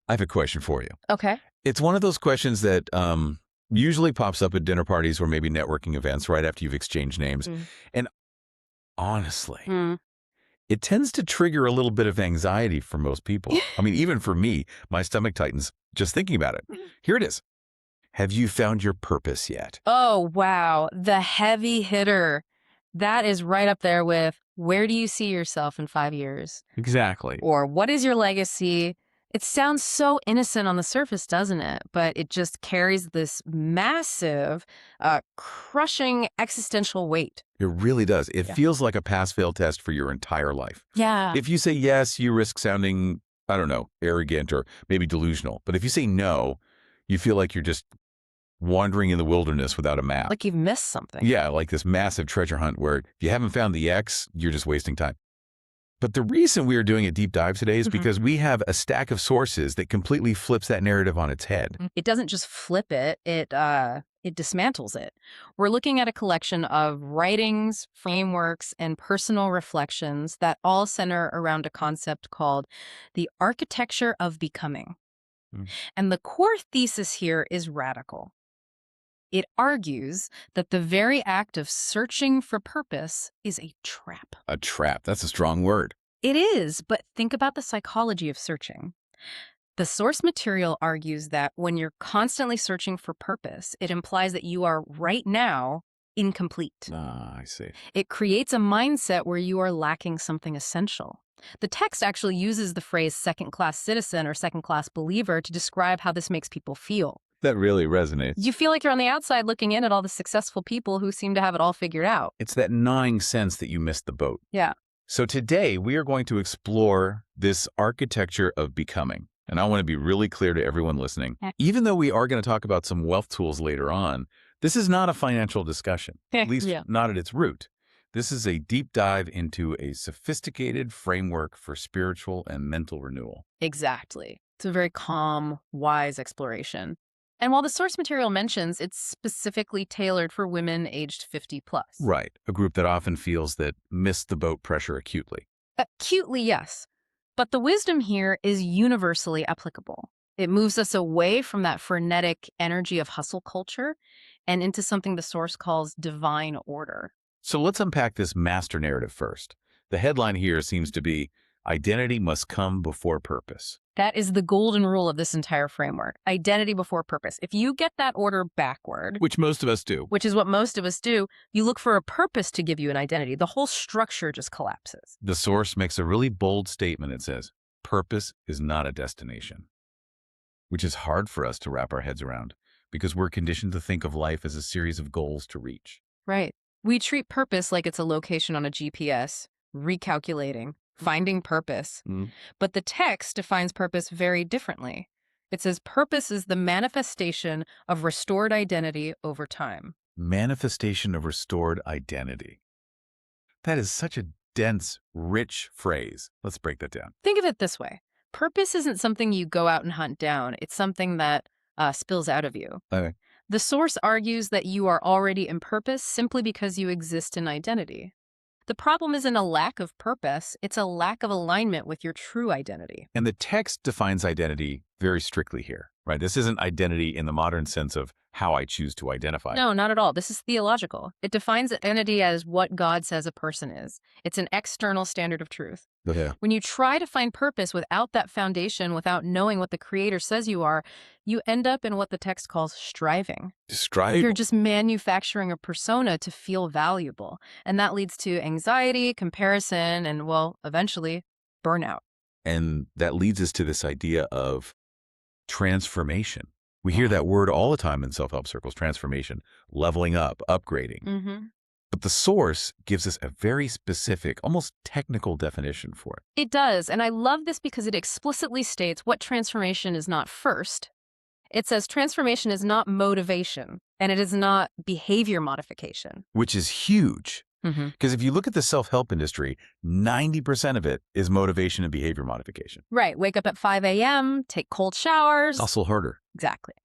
I have a question for you. Okay. It's one of those questions that usually pops up at dinner parties or maybe networking events right after you've exchanged names. And honestly, it tends to trigger a little bit of anxiety for most people. I mean, even for me, my stomach tightens just thinking about it. Here it is. Have you found your purpose yet? Oh, wow. The heavy hitter. That is right up there with, where do you see yourself in 5 years? Exactly. Or what is your legacy? It sounds so innocent on the surface, doesn't it? But it just carries this massive, crushing existential weight. It really does. It Yeah. feels like a pass-fail test for your entire life. Yeah. If you say yes, you risk sounding, I don't know, arrogant or maybe delusional. But if you say no, you feel like you're just wandering in the wilderness without a map. Like you've missed something. Yeah, like this massive treasure hunt where if you haven't found the X, you're just wasting time. But the reason we are doing a deep dive today is because we have a stack of sources that completely flips that narrative on its head. It doesn't just flip it, it dismantles it. We're looking at a collection of writings, frameworks, and personal reflections that all center around a concept called the architecture of becoming. And the core thesis here is radical. It argues that the very act of searching for purpose is a trap. A trap. That's a strong word. It is, but think about the psychology of searching. The source material argues that when you're constantly searching for purpose, it implies that you are right now incomplete. I see. It creates a mindset where you are lacking something essential. The text actually uses the phrase second-class citizen or second-class believer to describe how this makes people feel. That really resonates. You feel like you're on the outside looking in at all the successful people who seem to have it all figured out. It's that gnawing sense that you missed the boat. Yeah. So today we are going to explore this architecture of becoming. And I want to be really clear to everyone listening. Even though we are going to talk about some wealth tools later on, this is not a financial discussion, at least not at its root. This is a deep dive into a sophisticated framework for spiritual and mental renewal. Exactly. It's a very calm, wise exploration. And while the source material mentions it's specifically tailored for women aged 50 plus. Right. A group that often feels that missed the boat pressure acutely. Acutely, yes. But the wisdom here is universally applicable. It moves us away from that frenetic energy of hustle culture and into something the source calls divine order. So let's unpack this master narrative first. The headline here seems to be, identity must come before purpose. That is the golden rule of this entire framework. Identity before purpose. If you get that order backward, Which most of us do. which is what most of us do, you look for a purpose to give you an identity. The whole structure just collapses. The source makes a really bold statement. It says, purpose is not a destination, which is hard for us to wrap our heads around because we're conditioned to think of life as a series of goals to reach. Right. We treat purpose like it's a location on a GPS, recalculating, finding purpose. But the text defines purpose very differently. It says purpose is the manifestation of restored identity over time. Manifestation of restored identity. That is such a dense, rich phrase. Let's break that down. Think of it this way. Purpose isn't something you go out and hunt down. It's something that spills out of you. Okay. The source argues that you are already in purpose simply because you exist in identity. The problem isn't a lack of purpose, it's a lack of alignment with your true identity. And the text defines identity very strictly here, right? This isn't identity in the modern sense of how I choose to identify. No, not at all. This is theological. It defines identity as what God says a person is. It's an external standard of truth. Yeah. When you try to find purpose without that foundation, without knowing what the Creator says you are, you end up in what the text calls striving. You're just manufacturing a persona to feel valuable. And that leads to anxiety, comparison, and, well, eventually, burnout. And that leads us to this idea of transformation. We hear that word all the time in self-help circles, transformation, leveling up, upgrading. But the source gives us a very specific, almost technical definition for it. It does, and I love this because it explicitly states what transformation is not first. It says transformation is not motivation, and it is not behavior modification. Which is huge. Because if you look at the self-help industry, 90% of it is motivation and behavior modification. Right. Wake up at 5 a.m., take cold showers. Hustle harder. Exactly.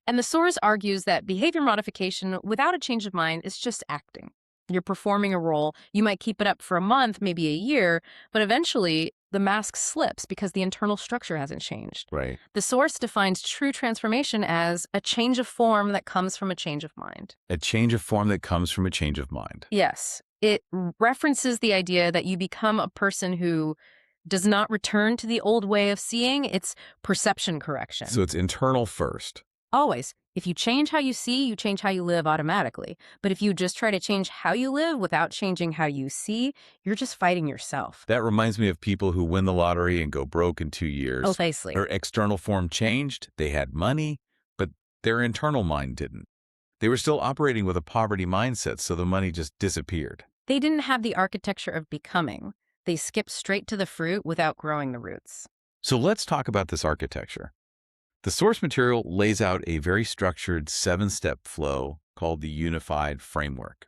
And the source argues that behavior modification without a change of mind is just acting. You're performing a role. You might keep it up for a month, maybe a year, but eventually the mask slips because the internal structure hasn't changed. Right. The source defines true transformation as a change of form that comes from a change of mind. A change of form that comes from a change of mind. Yes. It references the idea that you become a person who does not return to the old way of seeing. It's perception correction. So it's internal first. Always. If you change how you see, you change how you live automatically. But if you just try to change how you live without changing how you see, you're just fighting yourself. That reminds me of people who win the lottery and go broke in 2 years. Oh, basically. Their external form changed, they had money, but their internal mind didn't. They were still operating with a poverty mindset, so the money just disappeared. They didn't have the architecture of becoming. They skipped straight to the fruit without growing the roots. So let's talk about this architecture. The source material lays out a very structured 7-step flow called the unified framework.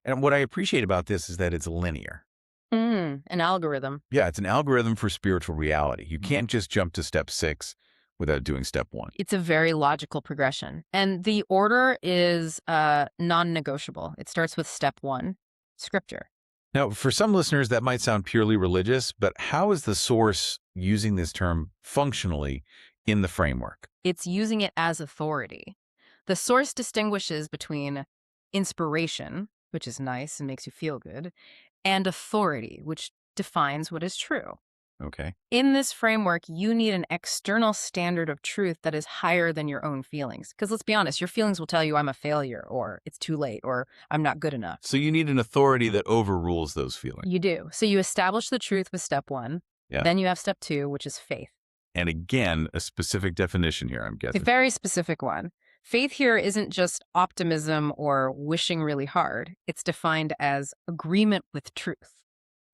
And what I appreciate about this is that it's linear. An algorithm. Yeah, it's an algorithm for spiritual reality. You can't just jump to step 6 without doing step 1. It's a very logical progression. And the order is non-negotiable. It starts with step 1, scripture. Now, for some listeners, that might sound purely religious, but how is the source using this term functionally in the framework? It's using it as authority. The source distinguishes between inspiration, which is nice and makes you feel good, and authority, which defines what is true. Okay. In this framework, you need an external standard of truth that is higher than your own feelings. Because let's be honest, your feelings will tell you I'm a failure, or it's too late, or I'm not good enough. So you need an authority that overrules those feelings. You do. So you establish the truth with step 1. Yeah. Then you have step 2, which is faith. And again, a specific definition here, I'm A guessing. very specific one. Faith here isn't just optimism or wishing really hard. It's defined as agreement with truth.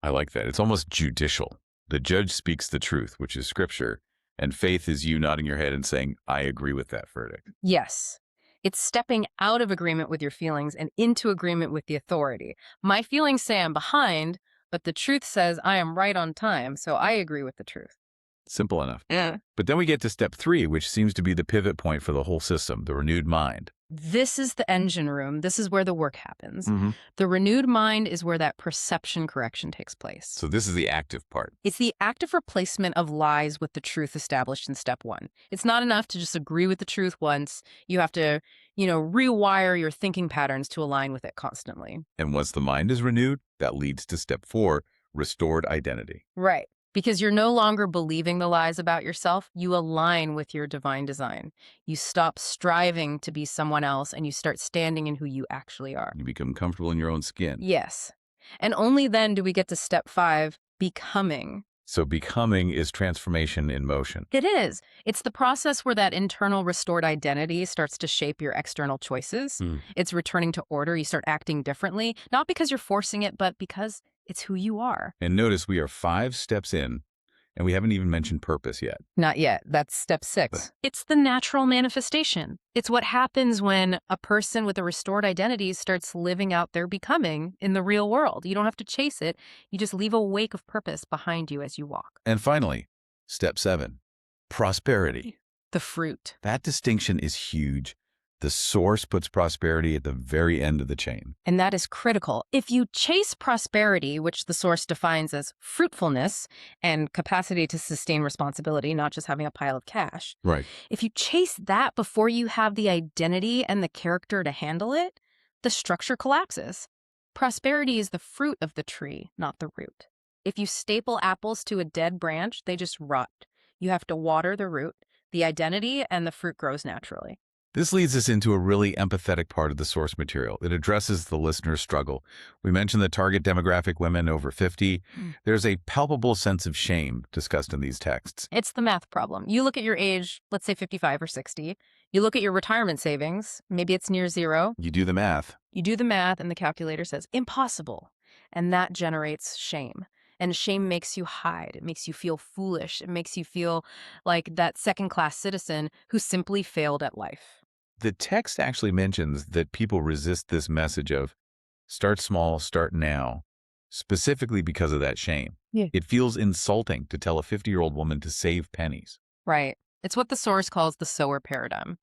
I like that. It's almost judicial. The judge speaks the truth, which is scripture, and faith is you nodding your head and saying, I agree with that verdict. Yes. It's stepping out of agreement with your feelings and into agreement with the authority. My feelings say I'm behind, but the truth says I am right on time, so I agree with the truth. Simple enough. Yeah. But then we get to step 3, which seems to be the pivot point for the whole system, the renewed mind. This is the engine room. This is where the work happens. The renewed mind is where that perception correction takes place. So this is the active part. It's the active replacement of lies with the truth established in step 1. It's not enough to just agree with the truth once. You have to, rewire your thinking patterns to align with it constantly. And once the mind is renewed, that leads to step 4, restored identity. Right. Because you're no longer believing the lies about yourself, you align with your divine design. You stop striving to be someone else and you start standing in who you actually are. You become comfortable in your own skin. Yes. And only then do we get to step 5, becoming. So becoming is transformation in motion. It is. It's the process where that internal restored identity starts to shape your external choices. It's returning to order. You start acting differently, not because you're forcing it, but because it's who you are. And notice we are 5 steps in, and we haven't even mentioned purpose yet. Not yet. That's step 6. It's the natural manifestation. It's what happens when a person with a restored identity starts living out their becoming in the real world. You don't have to chase it. You just leave a wake of purpose behind you as you walk. And finally, step 7, prosperity. The fruit. That distinction is huge. The source puts prosperity at the very end of the chain. And that is critical. If you chase prosperity, which the source defines as fruitfulness and capacity to sustain responsibility, not just having a pile of cash. Right. If you chase that before you have the identity and the character to handle it, the structure collapses. Prosperity is the fruit of the tree, not the root. If you staple apples to a dead branch, they just rot. You have to water the root, the identity, and the fruit grows naturally. This leads us into a really empathetic part of the source material. It addresses the listener's struggle. We mentioned the target demographic, women over 50. There's a palpable sense of shame discussed in these texts. It's the math problem. You look at your age, let's say 55 or 60. You look at your retirement savings, maybe it's near zero. You do the math. You do the math and the calculator says impossible. And that generates shame. And shame makes you hide. It makes you feel foolish. It makes you feel like that second-class citizen who simply failed at life. The text actually mentions that people resist this message of start small, start now, specifically because of that shame. Yeah. It feels insulting to tell a 50-year-old woman to save pennies. Right. It's what the source calls the sower paradigm.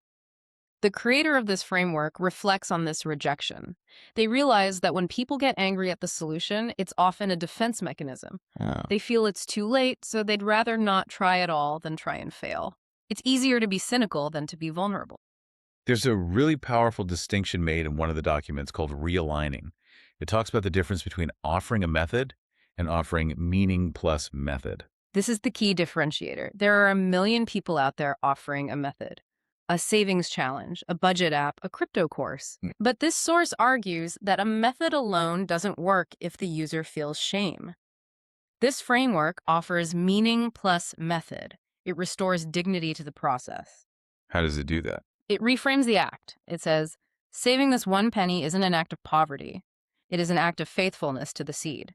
The creator of this framework reflects on this rejection. They realize that when people get angry at the solution, it's often a defense mechanism. Oh. They feel it's too late, so they'd rather not try at all than try and fail. It's easier to be cynical than to be vulnerable. There's a really powerful distinction made in one of the documents called realigning. It talks about the difference between offering a method and offering meaning plus method. This is the key differentiator. There are a million people out there offering a method, a savings challenge, a budget app, a crypto course. But this source argues that a method alone doesn't work if the user feels shame. This framework offers meaning plus method. It restores dignity to the process. How does it do that? It reframes the act. It says, saving this one penny isn't an act of poverty. It is an act of faithfulness to the seed.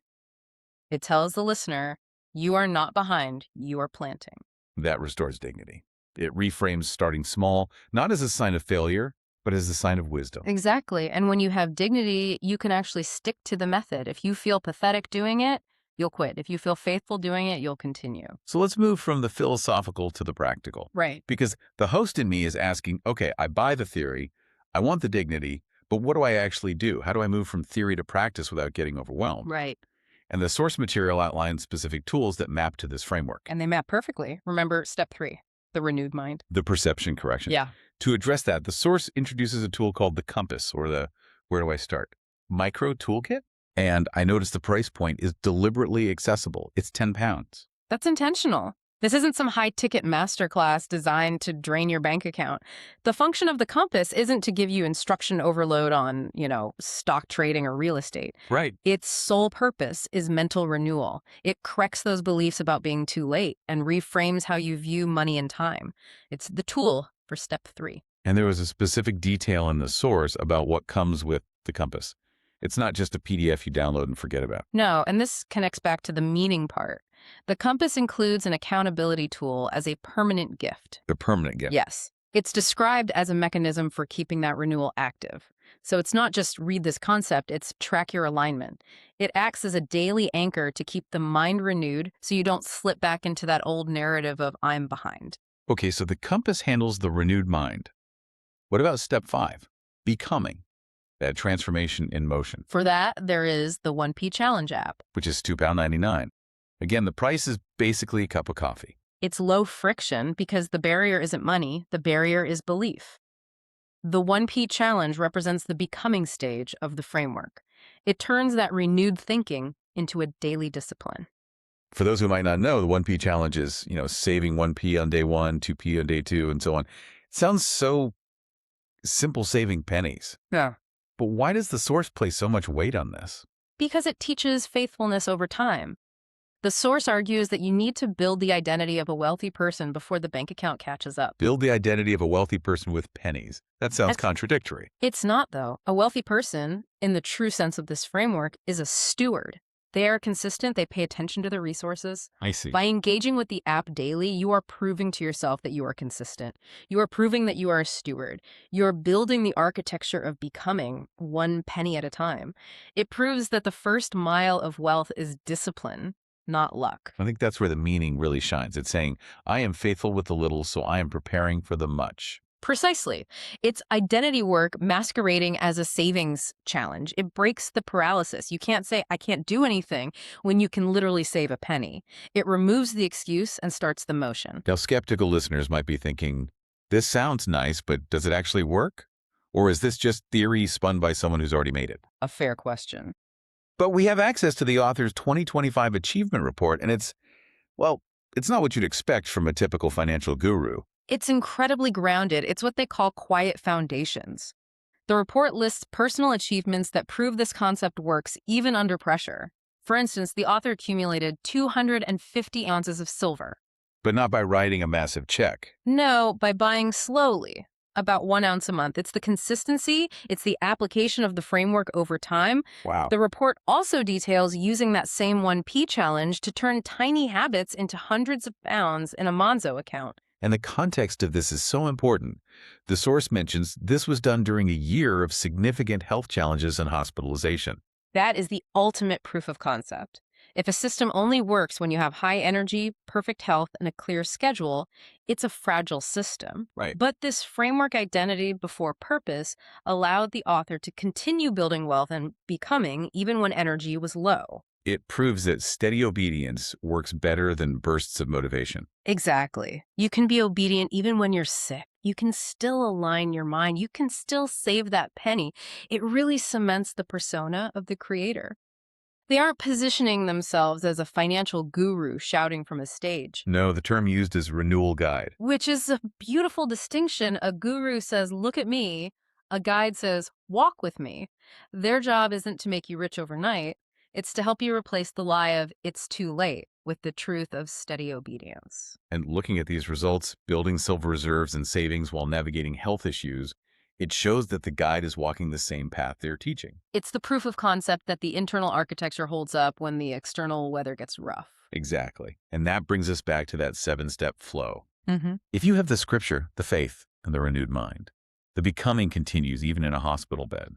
It tells the listener, you are not behind, you are planting. That restores dignity. It reframes starting small, not as a sign of failure, but as a sign of wisdom. Exactly. And when you have dignity, you can actually stick to the method. If you feel pathetic doing it, you'll quit. If you feel faithful doing it, you'll continue. So let's move from the philosophical to the practical. Right. Because the host in me is asking, okay, I buy the theory, I want the dignity, but what do I actually do? How do I move from theory to practice without getting overwhelmed? Right. And the source material outlines specific tools that map to this framework. And they map perfectly. Remember step 3, the renewed mind. The perception correction. Yeah. To address that, the source introduces a tool called the compass, or the where do I start? Micro toolkit. And I noticed the price point is deliberately accessible. It's £10. That's intentional. This isn't some high-ticket masterclass designed to drain your bank account. The function of the compass isn't to give you instruction overload on, stock trading or real estate. Right. Its sole purpose is mental renewal. It corrects those beliefs about being too late and reframes how you view money and time. It's the tool for step 3. And there was a specific detail in the source about what comes with the compass. It's not just a PDF you download and forget about. No, and this connects back to the meaning part. The compass includes an accountability tool as a permanent gift. The permanent gift. Yes. It's described as a mechanism for keeping that renewal active. So it's not just read this concept, it's track your alignment. It acts as a daily anchor to keep the mind renewed so you don't slip back into that old narrative of I'm behind. Okay, so the compass handles the renewed mind. What about step 5? Becoming. That transformation in motion. For that, there is the 1P Challenge app. Which is £2.99. Again, the price is basically a cup of coffee. It's low friction because the barrier isn't money, the barrier is belief. The 1P Challenge represents the becoming stage of the framework. It turns that renewed thinking into a daily discipline. For those who might not know, the 1P Challenge is, saving 1P on day 1, 2P on day 2, and so on. It sounds so simple, saving pennies. Yeah. But why does the source place so much weight on this? Because it teaches faithfulness over time. The source argues that you need to build the identity of a wealthy person before the bank account catches up. Build the identity of a wealthy person with pennies. That sounds contradictory. It's not, though. A wealthy person, in the true sense of this framework, is a steward. They are consistent. They pay attention to their resources. I see. By engaging with the app daily, you are proving to yourself that you are consistent. You are proving that you are a steward. You're building the architecture of becoming one penny at a time. It proves that the first mile of wealth is discipline, not luck. I think that's where the meaning really shines. It's saying, I am faithful with the little, so I am preparing for the much. Precisely. It's identity work masquerading as a savings challenge. It breaks the paralysis. You can't say, I can't do anything when you can literally save a penny. It removes the excuse and starts the motion. Now, skeptical listeners might be thinking, this sounds nice, but does it actually work? Or is this just theory spun by someone who's already made it? A fair question. But we have access to the author's 2025 achievement report, and it's not what you'd expect from a typical financial guru. It's incredibly grounded. It's what they call quiet foundations. The report lists personal achievements that prove this concept works even under pressure. For instance, the author accumulated 250 ounces of silver. But not by writing a massive check. No, by buying slowly, about 1 ounce a month. It's the consistency, it's the application of the framework over time. Wow. The report also details using that same 1P challenge to turn tiny habits into hundreds of pounds in a Monzo account. And the context of this is so important. The source mentions this was done during a year of significant health challenges and hospitalization. That is the ultimate proof of concept. If a system only works when you have high energy, perfect health, and a clear schedule, it's a fragile system. Right. But this framework identity before purpose allowed the author to continue building wealth and becoming even when energy was low. It proves that steady obedience works better than bursts of motivation. Exactly. You can be obedient even when you're sick. You can still align your mind. You can still save that penny. It really cements the persona of the creator. They aren't positioning themselves as a financial guru shouting from a stage, No, the term used is renewal guide. which is a beautiful distinction. A guru says, look at me. A guide says, walk with me. Their job isn't to make you rich overnight. It's to help you replace the lie of it's too late with the truth of steady obedience. And looking at these results, building silver reserves and savings while navigating health issues, it shows that the guide is walking the same path they're teaching. It's the proof of concept that the internal architecture holds up when the external weather gets rough. Exactly. And that brings us back to that 7-step flow. Mm-hmm. If you have the scripture, the faith, and the renewed mind, the becoming continues even in a hospital bed.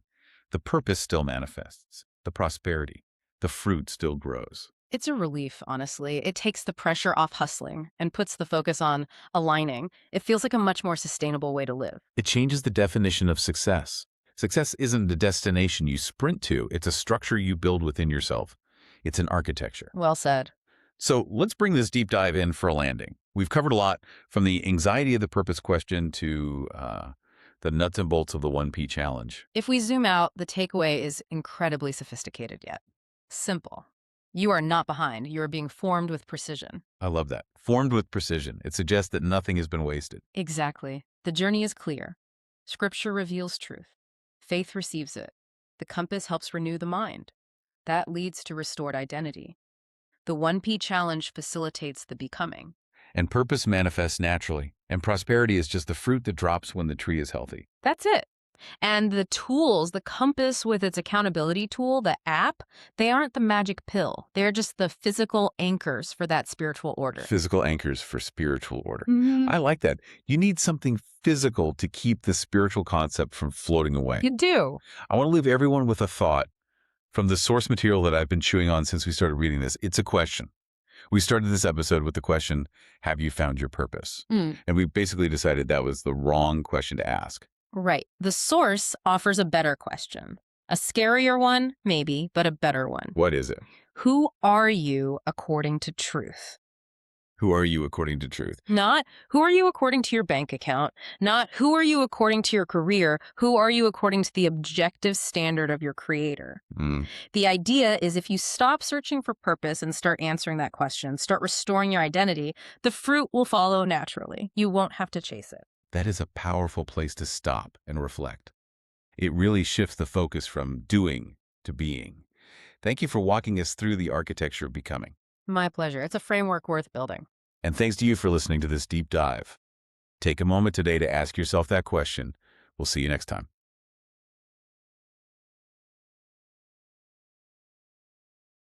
The purpose still manifests. The prosperity, the fruit still grows. It's a relief, honestly. It takes the pressure off hustling and puts the focus on aligning. It feels like a much more sustainable way to live. It changes the definition of success. Success isn't a destination you sprint to. It's a structure you build within yourself. It's an architecture. Well said. So let's bring this deep dive in for a landing. We've covered a lot, from the anxiety of the purpose question to the nuts and bolts of the 1P challenge. If we zoom out, the takeaway is incredibly sophisticated yet simple. You are not behind. You are being formed with precision. I love that. Formed with precision. It suggests that nothing has been wasted. Exactly. The journey is clear. Scripture reveals truth. Faith receives it. The compass helps renew the mind. That leads to restored identity. The 1P challenge facilitates the becoming. And purpose manifests naturally. And prosperity is just the fruit that drops when the tree is healthy. That's it. And the tools, the compass with its accountability tool, the app, they aren't the magic pill. They're just the physical anchors for that spiritual order. Physical anchors for spiritual order. Mm-hmm. I like that. You need something physical to keep the spiritual concept from floating away. You do. I want to leave everyone with a thought from the source material that I've been chewing on since we started reading this. It's a question. We started this episode with the question, have you found your purpose? And we basically decided that was the wrong question to ask. Right. The source offers a better question. A scarier one, maybe, but a better one. What is it? Who are you according to truth? Who are you according to truth? Not who are you according to your bank account, not who are you according to your career, who are you according to the objective standard of your creator. The idea is if you stop searching for purpose and start answering that question, start restoring your identity, the fruit will follow naturally. You won't have to chase it. That is a powerful place to stop and reflect. It really shifts the focus from doing to being. Thank you for walking us through the architecture of becoming. My pleasure. It's a framework worth building. And thanks to you for listening to this deep dive. Take a moment today to ask yourself that question. We'll see you next time.